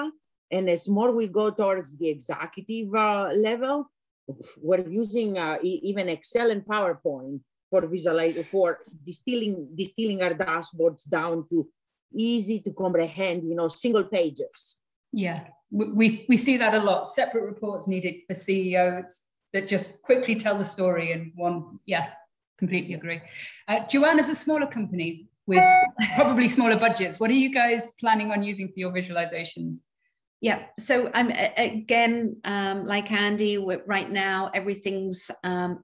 [SPEAKER 3] and as more we go towards the executive level, we're using even Excel and PowerPoint for distilling our dashboards down to easy to comprehend, single pages.
[SPEAKER 1] Yeah, we see that a lot. Separate reports needed for CEOs that just quickly tell the story in one. Yeah, completely agree. Joanne, as a smaller company with probably smaller budgets, what are you guys planning on using for your visualizations?
[SPEAKER 2] Yeah, so I'm again, like Andy, right now, everything's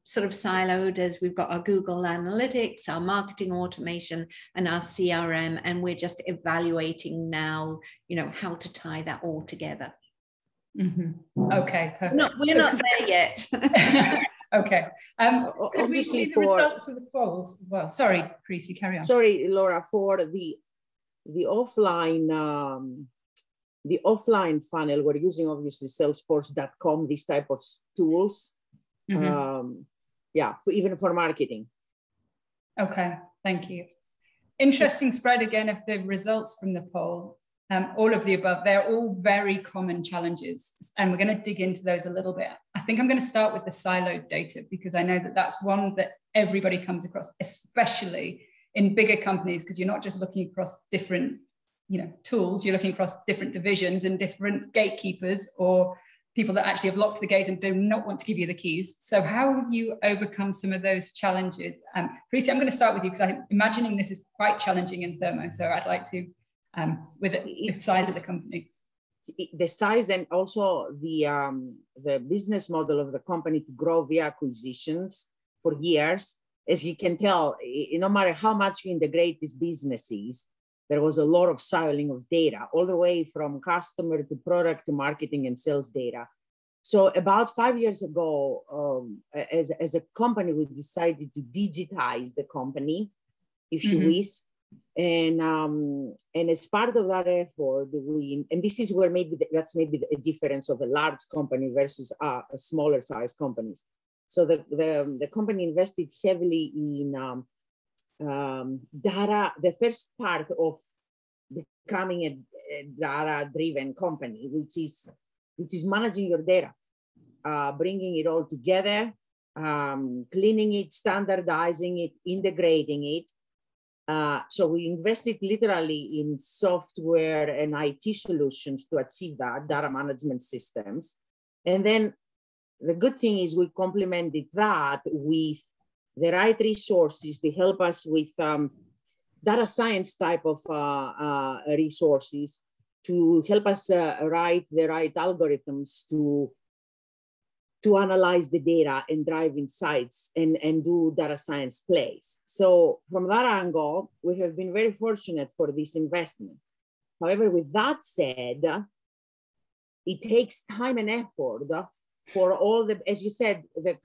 [SPEAKER 2] sort of siloed as we've got our Google Analytics, our marketing automation, and our CRM, and we're just evaluating now, how to tie that all together.
[SPEAKER 1] Mm-hmm. Okay, perfect.
[SPEAKER 2] We're not there yet.
[SPEAKER 1] Okay. Could we see the results of the polls as well? Sorry, Prissy, carry on.
[SPEAKER 3] Sorry, Laura, for the offline funnel, we're using obviously Salesforce.com, these type of tools. Mm-hmm. Even for marketing.
[SPEAKER 1] Okay, thank you. Interesting spread again of the results from the poll. All of the above, they're all very common challenges. And we're going to dig into those a little bit. I think I'm going to start with the siloed data because I know that that's one that everybody comes across, especially in bigger companies, because you're not just looking across different tools, you're looking across different divisions and different gatekeepers or people that actually have locked the gates and do not want to give you the keys. So how have you overcome some of those challenges? Prissy, I'm going to start with you because I'm imagining this is quite challenging in Thermo. So I'd like to, with the size of the company.
[SPEAKER 3] The size and also the business model of the company to grow via acquisitions for years. As you can tell, no matter how much you integrate these businesses, there was a lot of siloing of data, all the way from customer to product to marketing and sales data. So about 5 years ago, as a company, we decided to digitize the company, if you wish. And as part of that effort, and this is where that's maybe a difference of a large company versus a smaller size companies. So the company invested heavily in data, the first part of becoming a data-driven company, which is managing your data, bringing it all together, cleaning it, standardizing it, integrating it. So we invested literally in software and IT solutions to achieve that, data management systems. And then the good thing is we complemented that with the right resources to help us with data science type of resources to help us write the right algorithms to analyze the data and drive insights and do data science plays. So from that angle, we have been very fortunate for this investment. However, with that said, it takes time and effort for all the, as you said,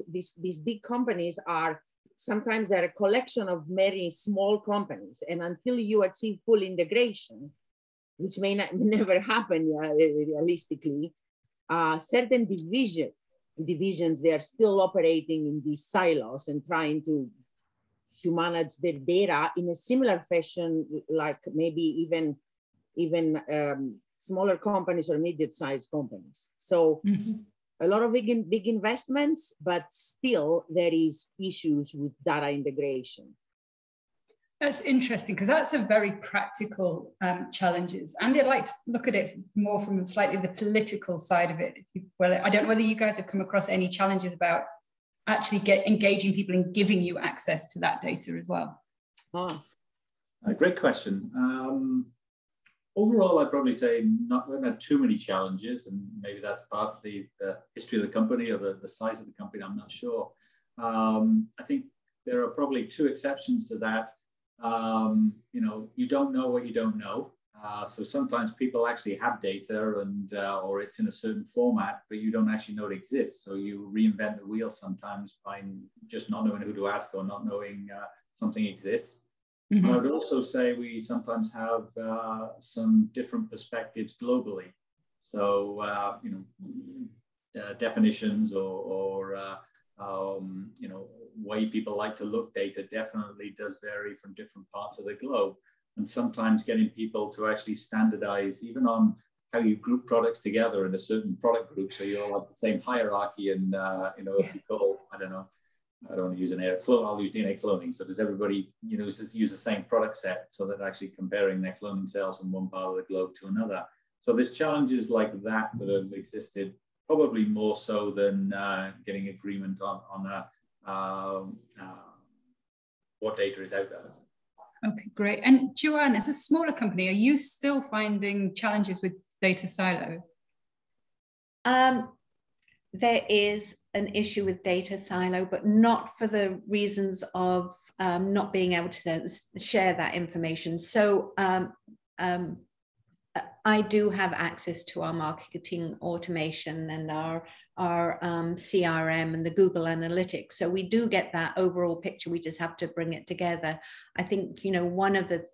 [SPEAKER 3] these big companies are, sometimes they're a collection of many small companies. And until you achieve full integration, which may never happen realistically, certain divisions, they are still operating in these silos and trying to manage their data in a similar fashion, like maybe even smaller companies or medium-sized companies. So a lot of big investments, but still there is issues with data integration.
[SPEAKER 1] That's interesting because that's a very practical challenges. And I'd like to look at it more from slightly the political side of it. Well, I don't know whether you guys have come across any challenges about actually engaging people and giving you access to that data as well.
[SPEAKER 4] Great question. Overall, I'd probably say we haven't had too many challenges, and maybe that's part of the history of the company or the size of the company, I'm not sure. I think there are probably two exceptions to that. You don't know what you don't know. So sometimes people actually have data and or it's in a certain format, but you don't actually know it exists. So you reinvent the wheel sometimes by just not knowing who to ask or not knowing something exists. Mm-hmm. I would also say we sometimes have some different perspectives globally. So, definitions or way people like to look data definitely does vary from different parts of the globe. And sometimes getting people to actually standardize even on how you group products together in a certain product group. So you're like the same hierarchy and, if you call, I don't know, I don't want to use an air clone, I'll use DNA cloning. So does everybody, you know, use the same product set so that actually comparing their cloning cells from one part of the globe to another? So there's challenges like that that have existed, probably more so than getting agreement on what data is out there.
[SPEAKER 1] Okay, great. And Joanne, as a smaller company, are you still finding challenges with data silo?
[SPEAKER 2] There is an issue with data silo, but not for the reasons of not being able to share that information. So I do have access to our marketing automation and our CRM and the Google Analytics. So we do get that overall picture. We just have to bring it together. I think, you know, one of the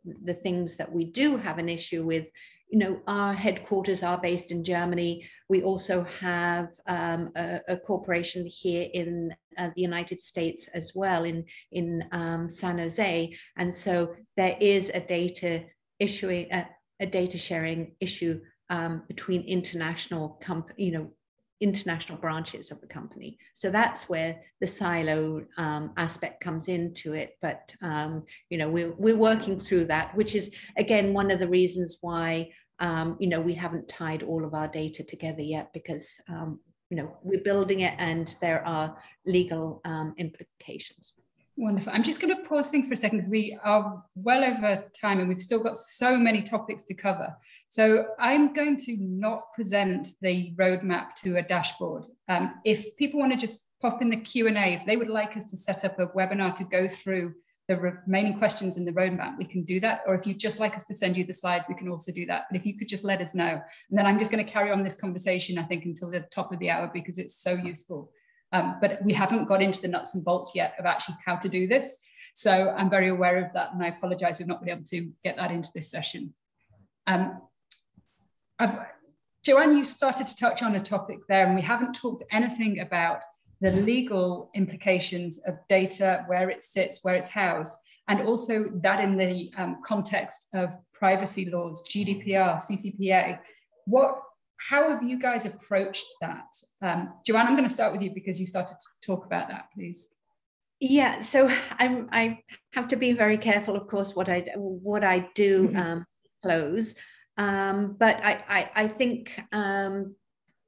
[SPEAKER 2] things that we do have an issue with, you know, our headquarters are based in Germany. We also have a corporation here in the United States as well, in San Jose. And so there is a data sharing issue between international international branches of the company. So that's where the silo aspect comes into it. But you know, we're working through that, which is again one of the reasons why you know, we haven't tied all of our data together yet, because you know, we're building it and there are legal implications.
[SPEAKER 1] Wonderful. I'm just going to pause things for a second because we are well over time and we've still got so many topics to cover. So I'm going to not present the roadmap to a dashboard. If people want to just pop in the Q&A, if they would like us to set up a webinar to go through the remaining questions in the roadmap, we can do that. Or if you'd just like us to send you the slides, we can also do that. But if you could just let us know. And then I'm just going to carry on this conversation, I think, until the top of the hour because it's so useful. But we haven't got into the nuts and bolts yet of actually how to do this. So I'm very aware of that. And I apologize, we've not been able to get that into this session. Joanne, you started to touch on a topic there, and we haven't talked anything about the legal implications of data, where it sits, where it's housed, and also that in the context of privacy laws, GDPR, CCPA. How have you guys approached that? Joanne, I'm going to start with you because you started to talk about that, please.
[SPEAKER 2] Yeah, so I have to be very careful, of course, what I do close. But I think,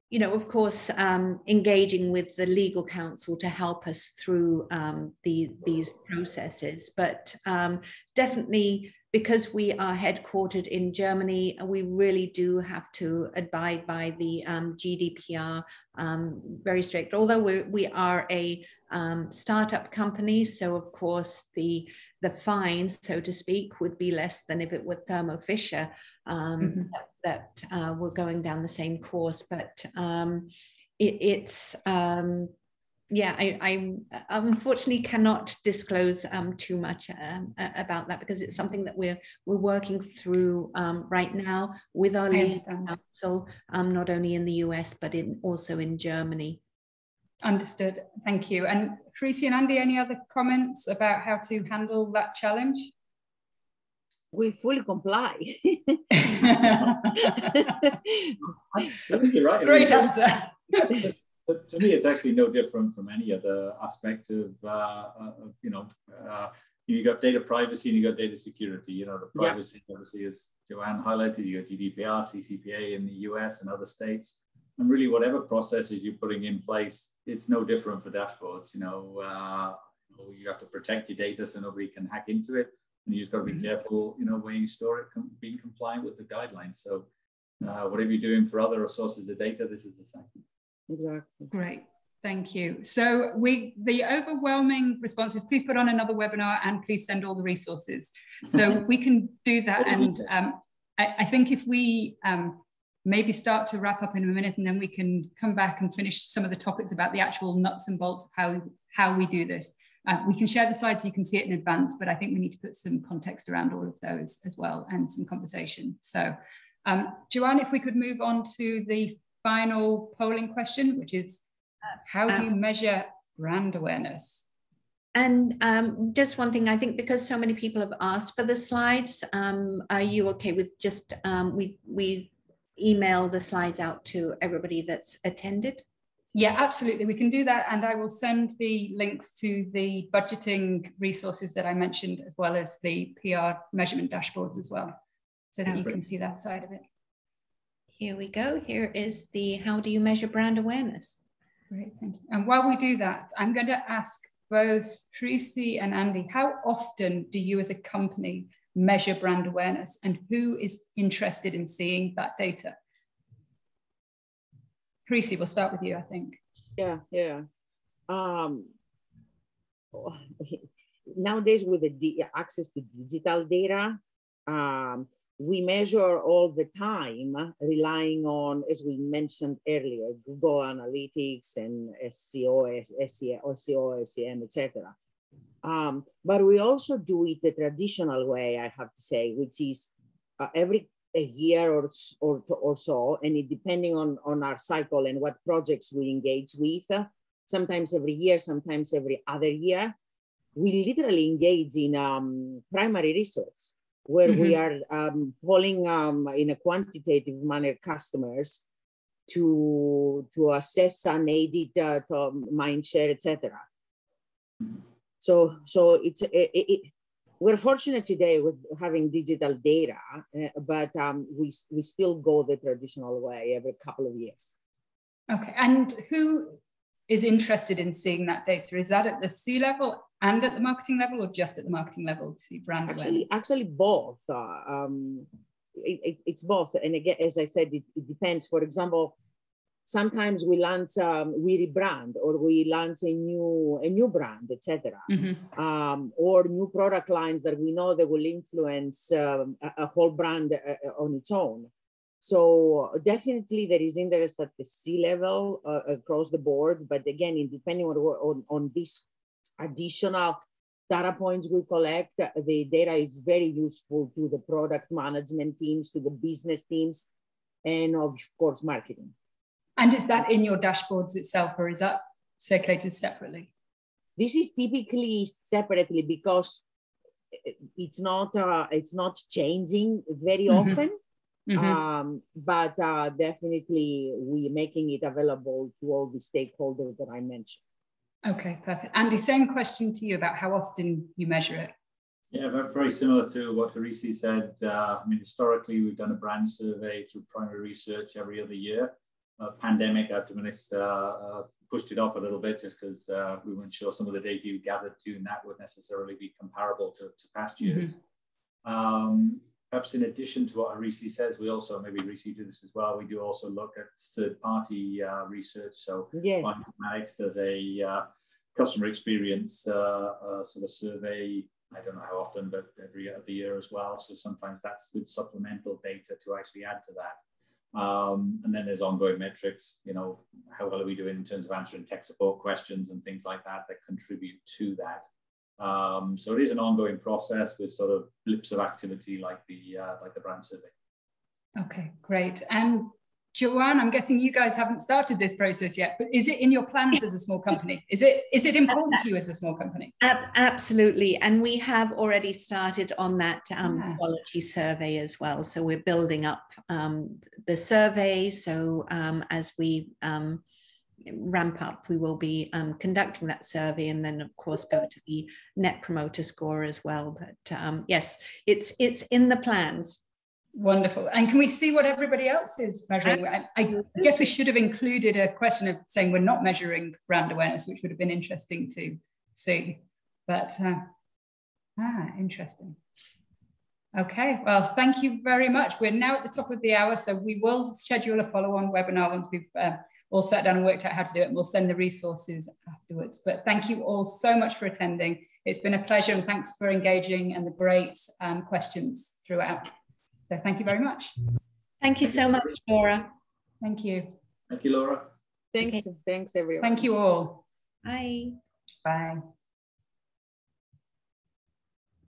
[SPEAKER 2] you know, of course, engaging with the legal counsel to help us through these processes. But definitely, because we are headquartered in Germany, we really do have to abide by the GDPR, very strict. Although we are a startup company, so of course the fine, so to speak, would be less than if it were Thermo Fisher that were going down the same course. But yeah, I unfortunately cannot disclose too much about that, because it's something that we're working through right now with our legal counsel, not only in the US but also in Germany.
[SPEAKER 1] Understood. Thank you. And Tracy and Andy, any other comments about how to handle that challenge?
[SPEAKER 3] We fully comply.
[SPEAKER 4] I think you're right.
[SPEAKER 1] Great answer.
[SPEAKER 4] To me, it's actually no different from any other aspect of you know, you got data privacy and you got data security. You know, the privacy, obviously, as Joanne highlighted, you got GDPR, CCPA in the US and other states. And really, whatever processes you're putting in place, it's no different for dashboards. You know, you have to protect your data so nobody can hack into it. And you just got to be careful, you know, where you store it, being compliant with the guidelines. So whatever you're doing for other sources of data, this is the same.
[SPEAKER 3] Exactly.
[SPEAKER 1] Great. Thank you. So the overwhelming response is please put on another webinar and please send all the resources. So we can do that. And I think if we maybe start to wrap up in a minute, and then we can come back and finish some of the topics about the actual nuts and bolts of how we do this. We can share the slides so you can see it in advance, but I think we need to put some context around all of those as well and some conversation. So Joanne, if we could move on to the final polling question, which is how do you measure brand awareness?
[SPEAKER 2] And just one thing, I think because so many people have asked for the slides, are you okay with just, we email the slides out to everybody that's attended?
[SPEAKER 1] Yeah, absolutely. We can do that. And I will send the links to the budgeting resources that I mentioned, as well as the PR measurement dashboards as well, so that you can see that side of it.
[SPEAKER 2] Here we go. Here is the how do you measure brand awareness?
[SPEAKER 1] Great, thank you. And while we do that, I'm going to ask both Tracy and Andy, how often do you as a company measure brand awareness, and who is interested in seeing that data? Tracy, we'll start with you, I think.
[SPEAKER 3] Yeah. Nowadays, with the access to digital data, we measure all the time, relying on, as we mentioned earlier, Google Analytics and SEO, SEM, etc. But we also do it the traditional way, I have to say, which is every a year or so, and it depending on our cycle and what projects we engage with, sometimes every year, sometimes every other year, we literally engage in primary research, where we are polling in a quantitative manner customers to assess unaided mind share, etc. So it's we're fortunate today with having digital data, but we still go the traditional way every couple of years.
[SPEAKER 1] Okay, and who is interested in seeing that data? Is that at the C-level and at the marketing level, or just at the marketing level to see brand awareness?
[SPEAKER 3] Actually both. It's both. And again, as I said, it depends. For example, sometimes we launch, we rebrand, or we launch a new brand, etc. Or new product lines that we know that will influence a whole brand on its own. So definitely there is interest at the C-level across the board. But again, depending on this additional data points we collect, the data is very useful to the product management teams, to the business teams, and of course, marketing.
[SPEAKER 1] And is that in your dashboards itself, or is that circulated separately?
[SPEAKER 3] This is typically separately because it's not changing very often. But definitely we're making it available to all the stakeholders that I mentioned. Okay,
[SPEAKER 1] perfect. Andy, same question to you about how often you measure it.
[SPEAKER 4] Yeah, very similar to what Tracy said. I mean, historically, we've done a brand survey through primary research every other year. Pandemic, I have to admit, pushed it off a little bit just because we weren't sure some of the data you gathered doing that would necessarily be comparable to past years. Perhaps in addition to what Arisi says, we also, maybe Arisi do this as well, we do also look at third-party research. So Informatics does a customer experience sort of survey. I don't know how often, but every other year as well. So sometimes that's good supplemental data to actually add to that. And then there's ongoing metrics, you know, how well are we doing in terms of answering tech support questions and things like that that contribute to that. So it is an ongoing process with sort of blips of activity like the brand survey.
[SPEAKER 1] Okay, great. And Joanne, I'm guessing you guys haven't started this process yet, but is it in your plans as a small company? Is it important to you as a small company?
[SPEAKER 2] Absolutely. And we have already started on that quality survey as well. So we're building up the survey. So as we ramp up, we will be conducting that survey, and then of course go to the Net Promoter Score as well. But yes, it's in the plans.
[SPEAKER 1] Wonderful. And can we see what everybody else is measuring? I guess we should have included a question of saying we're not measuring brand awareness, which would have been interesting to see. But interesting. Okay, well, thank you very much. We're now at the top of the hour, so we will schedule a follow-on webinar once we've all sat down and worked out how to do it, and we'll send the resources afterwards. But thank you all so much for attending. It's been a pleasure, and thanks for engaging and the great questions throughout. So thank you very much.
[SPEAKER 2] Thank you so much, Laura.
[SPEAKER 1] Thank you.
[SPEAKER 4] Thank you, Laura.
[SPEAKER 3] Thanks, everyone.
[SPEAKER 1] Thank you all.
[SPEAKER 2] Bye.
[SPEAKER 1] Bye.